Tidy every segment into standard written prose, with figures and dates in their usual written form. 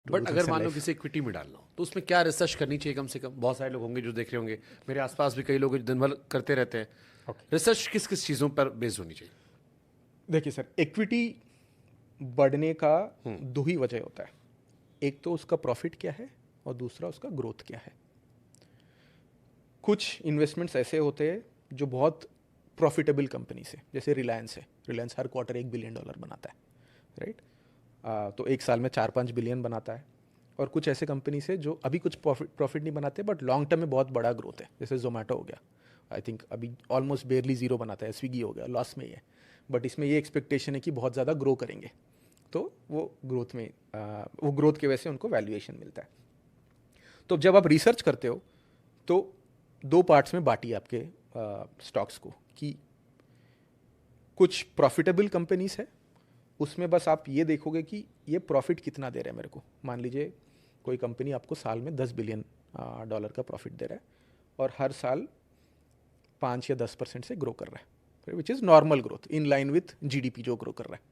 But अगर मान लो किसी इक्विटी में डालना हो तो उसमें क्या रिसर्च करनी चाहिए कम से कम? बहुत सारे लोग होंगे जो देख रहे होंगे, मेरे आसपास भी कई लोग हैं जो दिन भर करते रहते हैं। रिसर्च किस किस चीज़ों पर बेस्ड होनी चाहिए? देखिए सर, इक्विटी बढ़ने का दो ही वजह होता है। एक तो उसका प्रॉफिट क्या है और दूसरा उसका ग्रोथ क्या है। कुछ इन्वेस्टमेंट्स ऐसे होते हैं जो बहुत प्रॉफिटेबल कंपनी से, जैसे रिलायंस है। रिलायंस हर क्वार्टर $1 बिलियन बनाता है, राइट? तो एक साल में 4-5 बिलियन बनाता है। और कुछ ऐसे कंपनी से जो अभी कुछ प्रॉफिट नहीं बनाते बट लॉन्ग टर्म में बहुत बड़ा ग्रोथ है, जैसे जोमेटो हो गया। आई थिंक अभी ऑलमोस्ट बेयरली जीरो बनाता है। स्विगी हो गया, लॉस में ही है, बट इसमें ये एक्सपेक्टेशन है कि बहुत ज़्यादा ग्रो करेंगे, तो वो ग्रोथ में वो ग्रोथ की वजह से उनको वैल्यूएशन मिलता है। तो जब आप रिसर्च करते हो तो दो पार्ट्स में बांटिए आपके स्टॉक्स को, कि कुछ प्रॉफिटेबल कंपनीज है, उसमें बस आप ये देखोगे कि ये प्रॉफिट कितना दे रहा है मेरे को। मान लीजिए कोई कंपनी आपको साल में $10 बिलियन का प्रॉफिट दे रहा है और हर साल 5 या 10% से ग्रो कर रहा है, which is normal growth in line with GDP जो ग्रो कर रहा है।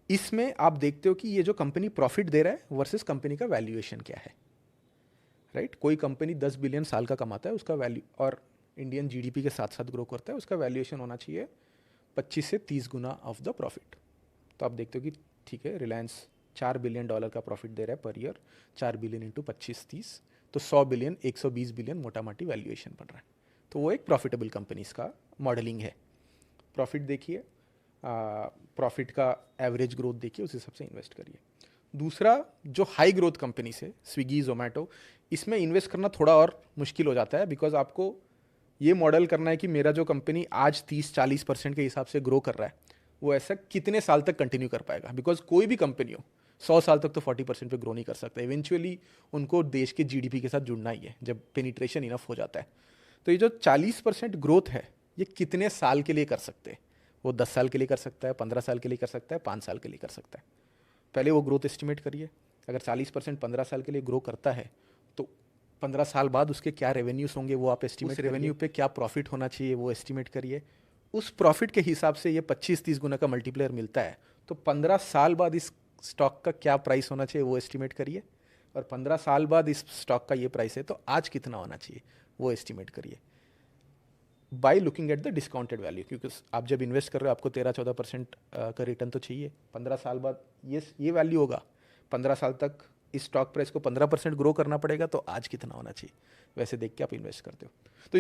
इसमें आप देखते हो कि ये जो कंपनी प्रॉफिट दे रहा है वर्सेस कंपनी का वैल्यूएशन क्या है, राइट? कोई कंपनी 10 बिलियन साल का कमाता है, उसका वैल्यू और इंडियन जीडीपी के साथ साथ ग्रो करता है, उसका वैल्यूएशन होना चाहिए 25 से 30 गुना ऑफ द प्रॉफिट। तो आप देखते हो कि ठीक है, रिलायंस $4 बिलियन का प्रॉफिट दे रहा है पर ईयर, 4 बिलियन इंटू 25-30, तो 100 बिलियन, 120 बिलियन मोटा मोटी वैल्यूएशन बन रहा है। तो वो एक प्रॉफिटेबल कंपनीज का मॉडलिंग है। प्रॉफिट देखिए, प्रॉफिट का एवरेज ग्रोथ देखिए, उस हिसाब से इन्वेस्ट करिए। दूसरा, जो हाई ग्रोथ कंपनी से स्विगी, जोमेटो, इसमें इन्वेस्ट करना थोड़ा और मुश्किल हो जाता है, बिकॉज आपको ये मॉडल करना है कि मेरा जो कंपनी आज 30-40% के हिसाब से ग्रो कर रहा है वो ऐसा कितने साल तक कंटिन्यू कर पाएगा। बिकॉज कोई भी कंपनी हो 100 साल तक तो 40% पे ग्रो नहीं कर सकता। इवेंचुअली उनको देश के जीडीपी के साथ जुड़ना ही है जब पेनिट्रेशन इनफ हो जाता है। तो ये जो 40% ग्रोथ है, ये कितने साल के लिए कर सकते हैं? वो 10 साल के लिए कर सकता है, 15 साल के लिए कर सकता है, 5 साल के लिए कर सकता है। पहले वो ग्रोथ एस्टिमेट करिए। अगर 40% 15 साल के लिए ग्रो करता है तो 15 साल बाद उसके क्या रेवेन्यूज होंगे वो आप एस्टिमेट करिए। रेवेन्यू पे क्या प्रॉफिट होना चाहिए वो एस्टिमेट करिए। उस प्रॉफिट के हिसाब से ये 25-30 गुना का मल्टीप्लेयर मिलता है, तो 15 साल बाद इस स्टॉक का क्या प्राइस होना चाहिए वो एस्टिमेट करिए। और 15 साल बाद इस स्टॉक का ये प्राइस है तो आज कितना होना चाहिए वो एस्टिमेट करिए, by looking at the discounted value. क्योंकि आप जब इन्वेस्ट कर रहे हो आपको 13-14% का रिटर्न तो चाहिए। 15 साल बाद ये वैल्यू होगा। 15 साल तक इस स्टॉक प्राइस को 15% ग्रो करना पड़ेगा, तो आज कितना होना चाहिए, वैसे देख के आप इन्वेस्ट करते हो। तो इस